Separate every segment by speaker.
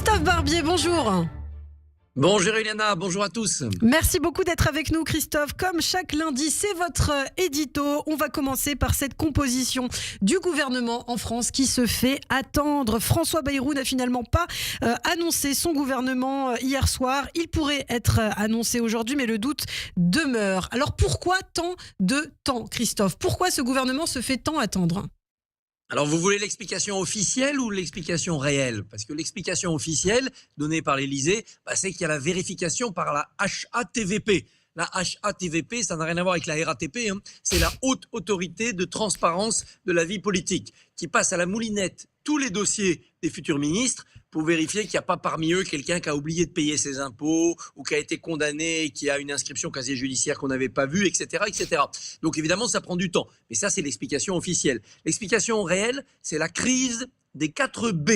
Speaker 1: Christophe Barbier, bonjour.
Speaker 2: Bonjour Eliana, bonjour à tous.
Speaker 1: Merci beaucoup d'être avec nous Christophe. Comme chaque lundi, c'est votre édito. On va commencer par cette composition du gouvernement en France qui se fait attendre. François Bayrou n'a finalement pas annoncé son gouvernement hier soir. Il pourrait être annoncé aujourd'hui, mais le doute demeure. Alors pourquoi tant de temps, Christophe ? Pourquoi ce gouvernement se fait tant attendre ?
Speaker 2: Alors, vous voulez l'explication officielle ou l'explication réelle ? Parce que l'explication officielle donnée par l'Élysée, c'est qu'il y a la vérification par la HATVP. La HATVP, ça n'a rien à voir avec la RATP, c'est la Haute Autorité de Transparence de la Vie Politique, qui passe à la moulinette tous les dossiers des futurs ministres pour vérifier qu'il n'y a pas parmi eux quelqu'un qui a oublié de payer ses impôts ou qui a été condamné et qui a une inscription casier judiciaire qu'on n'avait pas vue, etc., etc. Donc évidemment, ça prend du temps. Mais ça, c'est l'explication officielle. L'explication réelle, c'est la crise des 4 B.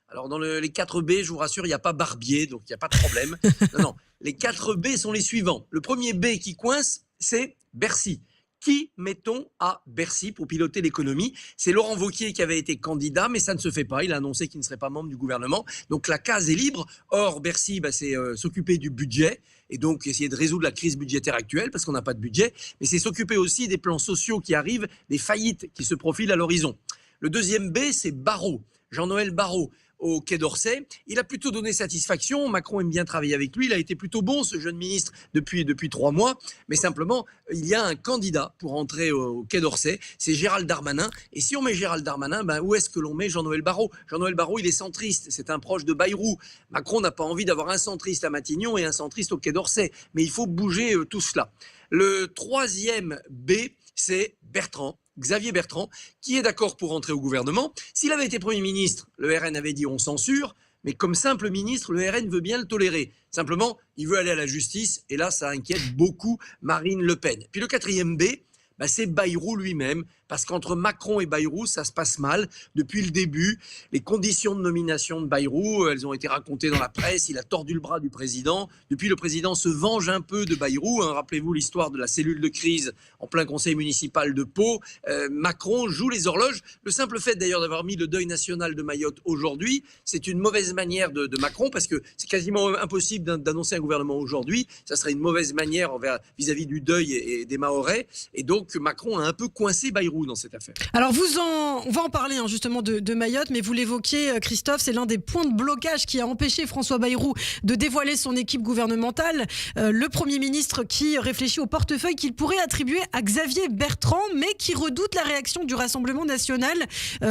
Speaker 2: Alors dans les 4 B, je vous rassure, il n'y a pas Barbier, donc il n'y a pas de problème. Non, les 4 B sont les suivants. Le premier B qui coince, c'est Bercy. Qui mettons à Bercy pour piloter l'économie ? C'est Laurent Wauquiez qui avait été candidat, mais ça ne se fait pas. Il a annoncé qu'il ne serait pas membre du gouvernement. Donc la case est libre. Or, Bercy, c'est s'occuper du budget et donc essayer de résoudre la crise budgétaire actuelle parce qu'on n'a pas de budget. Mais c'est s'occuper aussi des plans sociaux qui arrivent, des faillites qui se profilent à l'horizon. Le deuxième B, c'est Barrot, Jean-Noël Barrot, au Quai d'Orsay. Il a plutôt donné satisfaction. Macron aime bien travailler avec lui. Il a été plutôt bon, ce jeune ministre, depuis 3 mois. Mais simplement, il y a un candidat pour entrer au Quai d'Orsay. C'est Gérald Darmanin. Et si on met Gérald Darmanin, où est-ce que l'on met Jean-Noël Barrot ? Jean-Noël Barrot, il est centriste. C'est un proche de Bayrou. Macron n'a pas envie d'avoir un centriste à Matignon et un centriste au Quai d'Orsay. Mais il faut bouger tout cela. Le troisième B, c'est Bertrand. Xavier Bertrand, qui est d'accord pour entrer au gouvernement. S'il avait été Premier ministre, le RN avait dit on censure, mais comme simple ministre, le RN veut bien le tolérer. Simplement, il veut aller à la justice, et là, ça inquiète beaucoup Marine Le Pen. Puis le quatrième B, c'est Bayrou lui-même, parce qu'entre Macron et Bayrou, ça se passe mal depuis le début. Les conditions de nomination de Bayrou, elles ont été racontées dans la presse. Il a tordu le bras du président. Depuis, le président se venge un peu de Bayrou. Rappelez-vous l'histoire de la cellule de crise en plein conseil municipal de Pau. Macron joue les horloges. Le simple fait d'ailleurs d'avoir mis le deuil national de Mayotte aujourd'hui, c'est une mauvaise manière de Macron, parce que c'est quasiment impossible d'annoncer un gouvernement aujourd'hui. Ça serait une mauvaise manière vis-à-vis du deuil et des Mahorais. Et donc, Macron a un peu coincé Bayrou dans cette affaire.
Speaker 1: Alors on va en parler justement de Mayotte, mais vous l'évoquiez Christophe, c'est l'un des points de blocage qui a empêché François Bayrou de dévoiler son équipe gouvernementale. Le Premier ministre qui réfléchit au portefeuille qu'il pourrait attribuer à Xavier Bertrand, mais qui redoute la réaction du Rassemblement national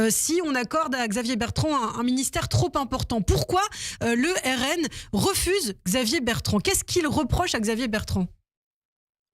Speaker 1: si on accorde à Xavier Bertrand un ministère trop important. Pourquoi le RN refuse Xavier Bertrand ? Qu'est-ce qu'il reproche à Xavier Bertrand ?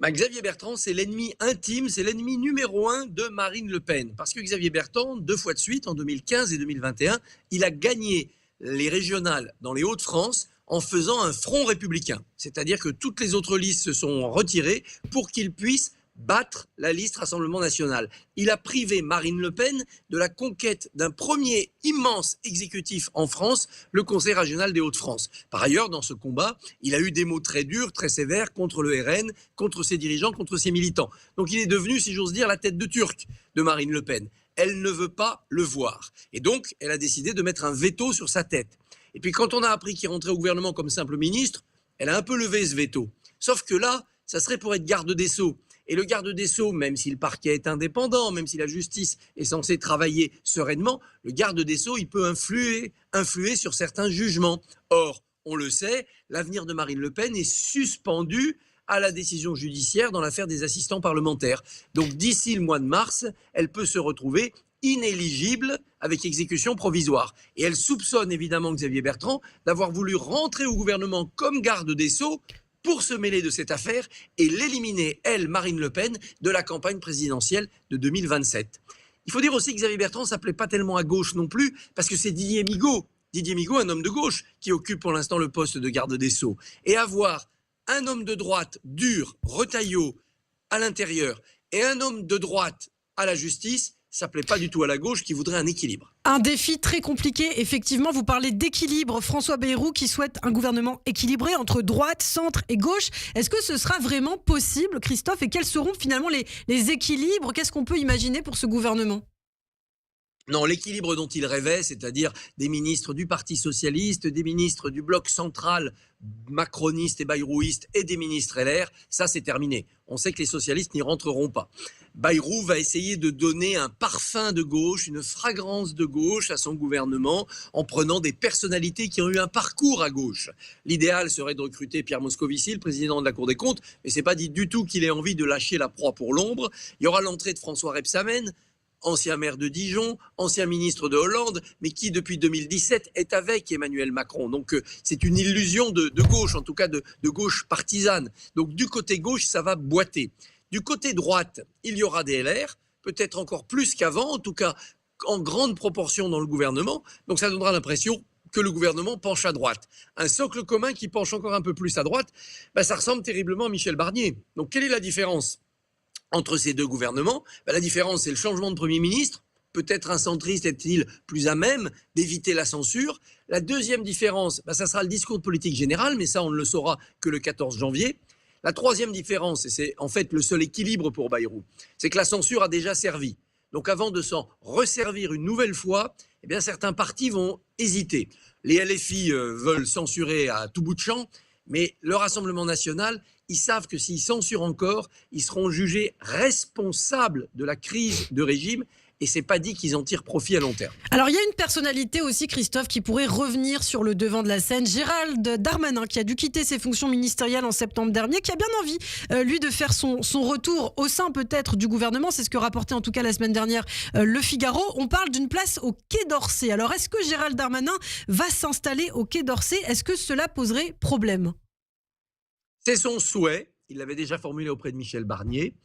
Speaker 2: Xavier Bertrand, c'est l'ennemi intime, c'est l'ennemi numéro 1 de Marine Le Pen. Parce que Xavier Bertrand, 2 fois de suite, en 2015 et 2021, il a gagné les régionales dans les Hauts-de-France en faisant un front républicain. C'est-à-dire que toutes les autres listes se sont retirées pour qu'il puisse battre la liste Rassemblement national. Il a privé Marine Le Pen de la conquête d'un premier immense exécutif en France, le Conseil régional des Hauts-de-France. Par ailleurs, dans ce combat, il a eu des mots très durs, très sévères contre le RN, contre ses dirigeants, contre ses militants. Donc il est devenu, si j'ose dire, la tête de Turc de Marine Le Pen. Elle ne veut pas le voir. Et donc, elle a décidé de mettre un veto sur sa tête. Et puis quand on a appris qu'il rentrait au gouvernement comme simple ministre, elle a un peu levé ce veto. Sauf que là, ça serait pour être garde des Sceaux. Et le garde des Sceaux, même si le parquet est indépendant, même si la justice est censée travailler sereinement, le garde des Sceaux, il peut influer sur certains jugements. Or, on le sait, l'avenir de Marine Le Pen est suspendu à la décision judiciaire dans l'affaire des assistants parlementaires. Donc d'ici le mois de mars, elle peut se retrouver inéligible avec exécution provisoire. Et elle soupçonne évidemment Xavier Bertrand d'avoir voulu rentrer au gouvernement comme garde des Sceaux pour se mêler de cette affaire et l'éliminer, elle, Marine Le Pen, de la campagne présidentielle de 2027. Il faut dire aussi que Xavier Bertrand ne s'appelait pas tellement à gauche non plus, parce que c'est Didier Migaud, un homme de gauche, qui occupe pour l'instant le poste de garde des Sceaux. Et avoir un homme de droite dur, Retailleau, à l'intérieur, et un homme de droite à la justice, ça ne plaît pas du tout à la gauche qui voudrait un équilibre.
Speaker 1: Un défi très compliqué, effectivement. Vous parlez d'équilibre. François Bayrou qui souhaite un gouvernement équilibré entre droite, centre et gauche. Est-ce que ce sera vraiment possible, Christophe ? Et quels seront finalement les équilibres ? Qu'est-ce qu'on peut imaginer pour ce gouvernement ?
Speaker 2: Non, l'équilibre dont il rêvait, c'est-à-dire des ministres du Parti socialiste, des ministres du bloc central macroniste et bayrouiste et des ministres LR, ça c'est terminé. On sait que les socialistes n'y rentreront pas. Bayrou va essayer de donner un parfum de gauche, une fragrance de gauche à son gouvernement en prenant des personnalités qui ont eu un parcours à gauche. L'idéal serait de recruter Pierre Moscovici, le président de la Cour des comptes, mais c'est pas dit du tout qu'il ait envie de lâcher la proie pour l'ombre. Il y aura l'entrée de François Rebsamen, ancien maire de Dijon, ancien ministre de Hollande, mais qui depuis 2017 est avec Emmanuel Macron. Donc c'est une illusion de gauche, en tout cas de gauche partisane. Donc du côté gauche, ça va boiter. Du côté droite, il y aura des LR, peut-être encore plus qu'avant, en tout cas en grande proportion dans le gouvernement. Donc ça donnera l'impression que le gouvernement penche à droite. Un socle commun qui penche encore un peu plus à droite, ça ressemble terriblement à Michel Barnier. Donc quelle est la différence entre ces deux gouvernements? La différence, c'est le changement de Premier ministre. Peut-être un centriste est-il plus à même d'éviter la censure. La deuxième différence, ça sera le discours de politique générale, mais ça, on ne le saura que le 14 janvier. La troisième différence, et c'est en fait le seul équilibre pour Bayrou, c'est que la censure a déjà servi. Donc avant de s'en resservir une nouvelle fois, certains partis vont hésiter. Les LFI veulent censurer à tout bout de champ, mais le Rassemblement national, ils savent que s'ils censurent encore, ils seront jugés responsables de la crise de régime. Et c'est pas dit qu'ils en tirent profit à long terme.
Speaker 1: Alors il y a une personnalité aussi, Christophe, qui pourrait revenir sur le devant de la scène. Gérald Darmanin, qui a dû quitter ses fonctions ministérielles en septembre dernier, qui a bien envie, lui, de faire son retour au sein peut-être du gouvernement. C'est ce que rapportait en tout cas la semaine dernière Le Figaro. On parle d'une place au Quai d'Orsay. Alors est-ce que Gérald Darmanin va s'installer au Quai d'Orsay? Est-ce que cela poserait problème?
Speaker 2: C'est son souhait. Il l'avait déjà formulé auprès de Michel Barnier.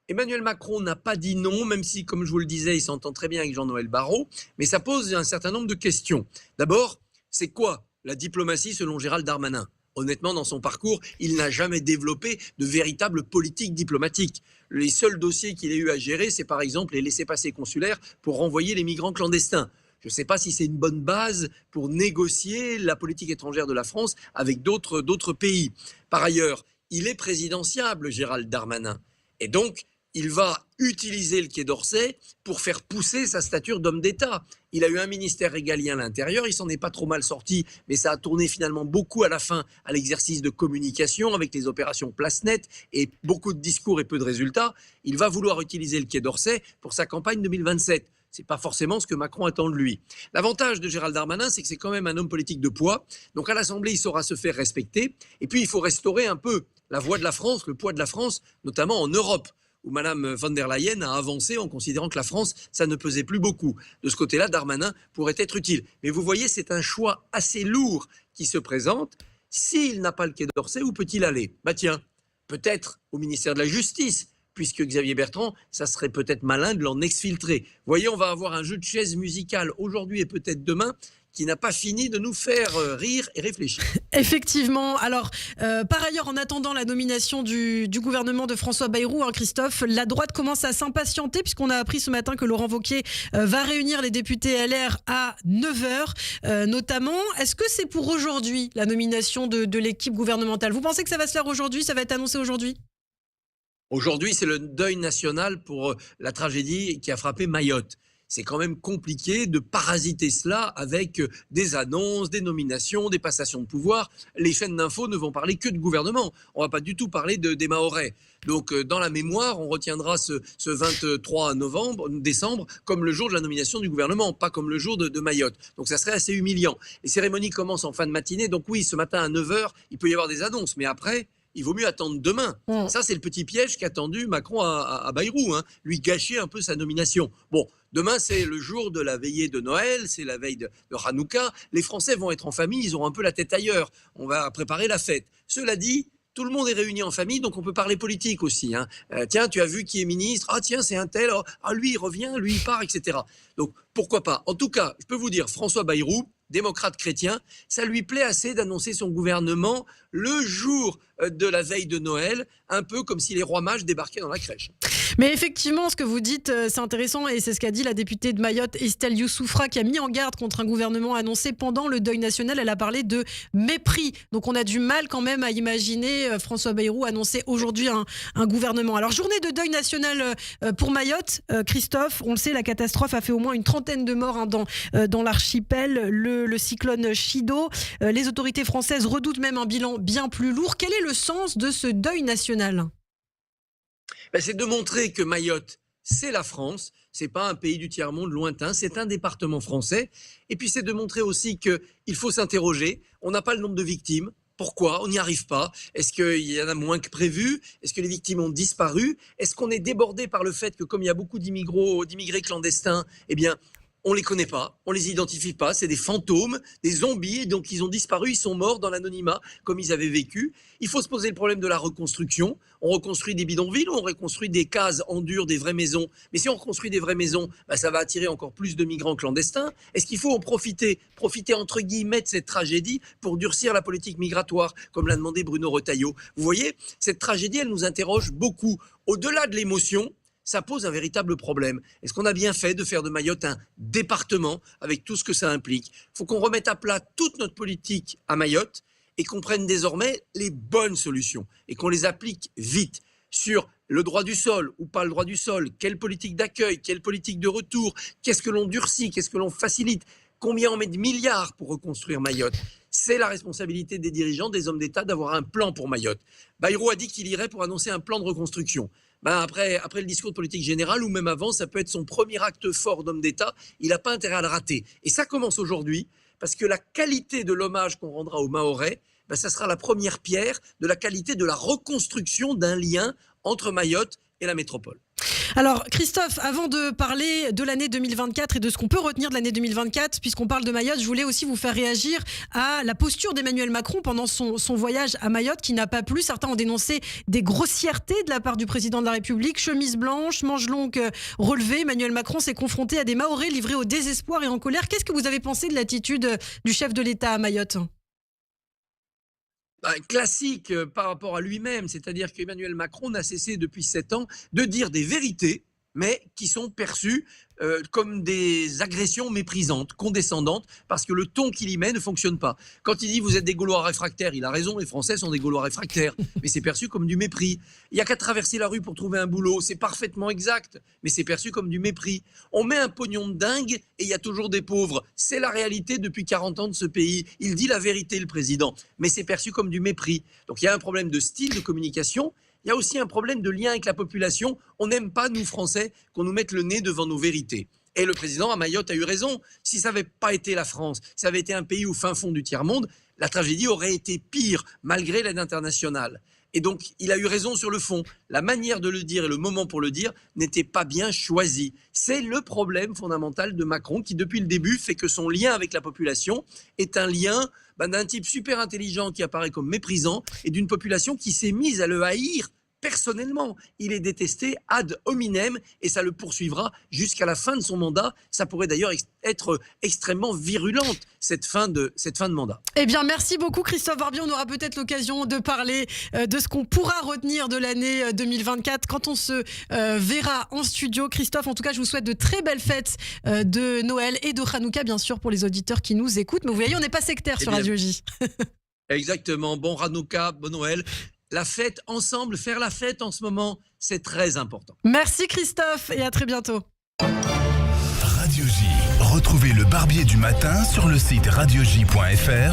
Speaker 2: Emmanuel Macron n'a pas dit non, même si, comme je vous le disais, il s'entend très bien avec Jean-Noël Barrot, mais ça pose un certain nombre de questions. D'abord, c'est quoi la diplomatie selon Gérald Darmanin? Honnêtement, dans son parcours, il n'a jamais développé de véritable politique diplomatique. Les seuls dossiers qu'il ait eu à gérer, c'est par exemple les laissez-passer consulaires pour renvoyer les migrants clandestins. Je ne sais pas si c'est une bonne base pour négocier la politique étrangère de la France avec d'autres pays. Par ailleurs, il est présidentiable, Gérald Darmanin. Et donc, il va utiliser le Quai d'Orsay pour faire pousser sa stature d'homme d'État. Il a eu un ministère régalien à l'intérieur, il s'en est pas trop mal sorti, mais ça a tourné finalement beaucoup à la fin à l'exercice de communication avec les opérations Place Nette et beaucoup de discours et peu de résultats. Il va vouloir utiliser le Quai d'Orsay pour sa campagne 2027. Ce n'est pas forcément ce que Macron attend de lui. L'avantage de Gérald Darmanin, c'est que c'est quand même un homme politique de poids. Donc à l'Assemblée, il saura se faire respecter. Et puis, il faut restaurer un peu la voix de la France, le poids de la France, notamment en Europe, où Mme von der Leyen a avancé en considérant que la France, ça ne pesait plus beaucoup. De ce côté-là, Darmanin pourrait être utile. Mais vous voyez, c'est un choix assez lourd qui se présente. S'il n'a pas le Quai d'Orsay, où peut-il aller? Tiens, peut-être au ministère de la Justice, puisque Xavier Bertrand, ça serait peut-être malin de l'en exfiltrer. Vous voyez, on va avoir un jeu de chaises musicales aujourd'hui et peut-être demain qui n'a pas fini de nous faire rire et réfléchir.
Speaker 1: Effectivement. Alors, par ailleurs, en attendant la nomination du gouvernement de François Bayrou, Christophe, la droite commence à s'impatienter puisqu'on a appris ce matin que Laurent Wauquiez va réunir les députés LR à 9h notamment. Est-ce que c'est pour aujourd'hui la nomination de l'équipe gouvernementale? Vous pensez que ça va se faire aujourd'hui? Ça va être annoncé aujourd'hui?
Speaker 2: Aujourd'hui, c'est le deuil national pour la tragédie qui a frappé Mayotte. C'est quand même compliqué de parasiter cela avec des annonces, des nominations, des passations de pouvoir. Les chaînes d'infos ne vont parler que de gouvernement. On ne va pas du tout parler des Mahorais. Donc, dans la mémoire, on retiendra ce 23 décembre comme le jour de la nomination du gouvernement, pas comme le jour de Mayotte. Donc, ça serait assez humiliant. Les cérémonies commencent en fin de matinée. Donc, oui, ce matin à 9h, il peut y avoir des annonces. Mais après, il vaut mieux attendre demain. Ça, c'est le petit piège qu'a tendu Macron à Bayrou, lui gâcher un peu sa nomination. Bon, demain, c'est le jour de la veillée de Noël, c'est la veille de Hanouka. Les Français vont être en famille, ils auront un peu la tête ailleurs. On va préparer la fête. Cela dit, tout le monde est réuni en famille, donc on peut parler politique aussi. Tiens, tu as vu qui est ministre? Ah tiens, c'est un tel. Ah, lui, il revient, lui, il part, etc. Donc, pourquoi pas? En tout cas, je peux vous dire, François Bayrou, démocrate chrétien, ça lui plaît assez d'annoncer son gouvernement le jour de la veille de Noël, un peu comme si les rois mages débarquaient dans la crèche.
Speaker 1: Mais effectivement, ce que vous dites, c'est intéressant et c'est ce qu'a dit la députée de Mayotte, Estelle Youssoufra, qui a mis en garde contre un gouvernement annoncé pendant le deuil national. Elle a parlé de mépris. Donc on a du mal quand même à imaginer François Bayrou annoncer aujourd'hui un gouvernement. Alors journée de deuil national pour Mayotte. Christophe, on le sait, la catastrophe a fait au moins une trentaine de morts dans l'archipel. Le cyclone Chido. Les autorités françaises redoutent même un bilan bien plus lourd. Quel est le sens de ce deuil national ?
Speaker 2: C'est de montrer que Mayotte, c'est la France, c'est pas un pays du tiers-monde lointain, c'est un département français. Et puis c'est de montrer aussi qu'il faut s'interroger. On n'a pas le nombre de victimes. Pourquoi ? On n'y arrive pas. Est-ce qu'il y en a moins que prévu ? Est-ce que les victimes ont disparu ? Est-ce qu'on est débordé par le fait que comme il y a beaucoup d'immigrés clandestins, eh bien, on les connaît pas, on les identifie pas, c'est des fantômes, des zombies, donc ils ont disparu, ils sont morts dans l'anonymat comme ils avaient vécu. Il faut se poser le problème de la reconstruction. On reconstruit des bidonvilles, on reconstruit des cases en dur, des vraies maisons. Mais si on reconstruit des vraies maisons, ça va attirer encore plus de migrants clandestins. Est-ce qu'il faut en profiter entre guillemets de cette tragédie pour durcir la politique migratoire, comme l'a demandé Bruno Retailleau ? Vous voyez, cette tragédie, elle nous interroge beaucoup. Au-delà de l'émotion, ça pose un véritable problème. Est-ce qu'on a bien fait de faire de Mayotte un département avec tout ce que ça implique ? Il faut qu'on remette à plat toute notre politique à Mayotte et qu'on prenne désormais les bonnes solutions et qu'on les applique vite sur le droit du sol ou pas le droit du sol, quelle politique d'accueil, quelle politique de retour, qu'est-ce que l'on durcit, qu'est-ce que l'on facilite, combien on met de milliards pour reconstruire Mayotte. C'est la responsabilité des dirigeants, des hommes d'État d'avoir un plan pour Mayotte. Bayrou a dit qu'il irait pour annoncer un plan de reconstruction. Après le discours de politique générale ou même avant, ça peut être son premier acte fort d'homme d'État. Il n'a pas intérêt à le rater. Et ça commence aujourd'hui parce que la qualité de l'hommage qu'on rendra aux Mahorais, ça sera la première pierre de la qualité de la reconstruction d'un lien entre Mayotte et la métropole.
Speaker 1: Alors Christophe, avant de parler de l'année 2024 et de ce qu'on peut retenir de l'année 2024, puisqu'on parle de Mayotte, je voulais aussi vous faire réagir à la posture d'Emmanuel Macron pendant son voyage à Mayotte qui n'a pas plu. Certains ont dénoncé des grossièretés de la part du président de la République, chemise blanche, manches longues relevées. Emmanuel Macron s'est confronté à des Mahorais livrés au désespoir et en colère. Qu'est-ce que vous avez pensé de l'attitude du chef de l'État à Mayotte ?
Speaker 2: Classique par rapport à lui-même, c'est-à-dire qu'Emmanuel Macron n'a cessé depuis 7 ans de dire des vérités, mais qui sont perçues comme des agressions méprisantes, condescendantes, parce que le ton qu'il y met ne fonctionne pas. Quand il dit « vous êtes des Gaulois réfractaires », il a raison, les Français sont des Gaulois réfractaires, mais c'est perçu comme du mépris. Il n'y a qu'à traverser la rue pour trouver un boulot, c'est parfaitement exact, mais c'est perçu comme du mépris. On met un pognon de dingue et il y a toujours des pauvres. C'est la réalité depuis 40 ans de ce pays. Il dit la vérité, le président, mais c'est perçu comme du mépris. Donc il y a un problème de style, de communication. Il y a aussi un problème de lien avec la population. On n'aime pas, nous Français, qu'on nous mette le nez devant nos vérités. Et le président à Mayotte a eu raison. Si ça n'avait pas été la France, si ça avait été un pays au fin fond du tiers-monde, la tragédie aurait été pire, malgré l'aide internationale. Et donc, il a eu raison sur le fond. La manière de le dire et le moment pour le dire n'étaient pas bien choisis. C'est le problème fondamental de Macron qui, depuis le début, fait que son lien avec la population est un lien d'un type super intelligent qui apparaît comme méprisant et d'une population qui s'est mise à le haïr personnellement. Il est détesté ad hominem et ça le poursuivra jusqu'à la fin de son mandat. Ça pourrait d'ailleurs être extrêmement virulente, cette fin de mandat.
Speaker 1: Eh bien, merci beaucoup Christophe Barbier. On aura peut-être l'occasion de parler de ce qu'on pourra retenir de l'année 2024 quand on se verra en studio. Christophe, en tout cas, je vous souhaite de très belles fêtes de Noël et de Hanouka, bien sûr, pour les auditeurs qui nous écoutent. Mais vous voyez, on n'est pas sectaire sur Radio J.
Speaker 2: Exactement. Bon Hanouka, bon Noël. La fête ensemble, faire la fête en ce moment, c'est très important.
Speaker 1: Merci Christophe et à très bientôt.
Speaker 3: Radio J. Retrouvez le Barbier du matin sur le site radioj.fr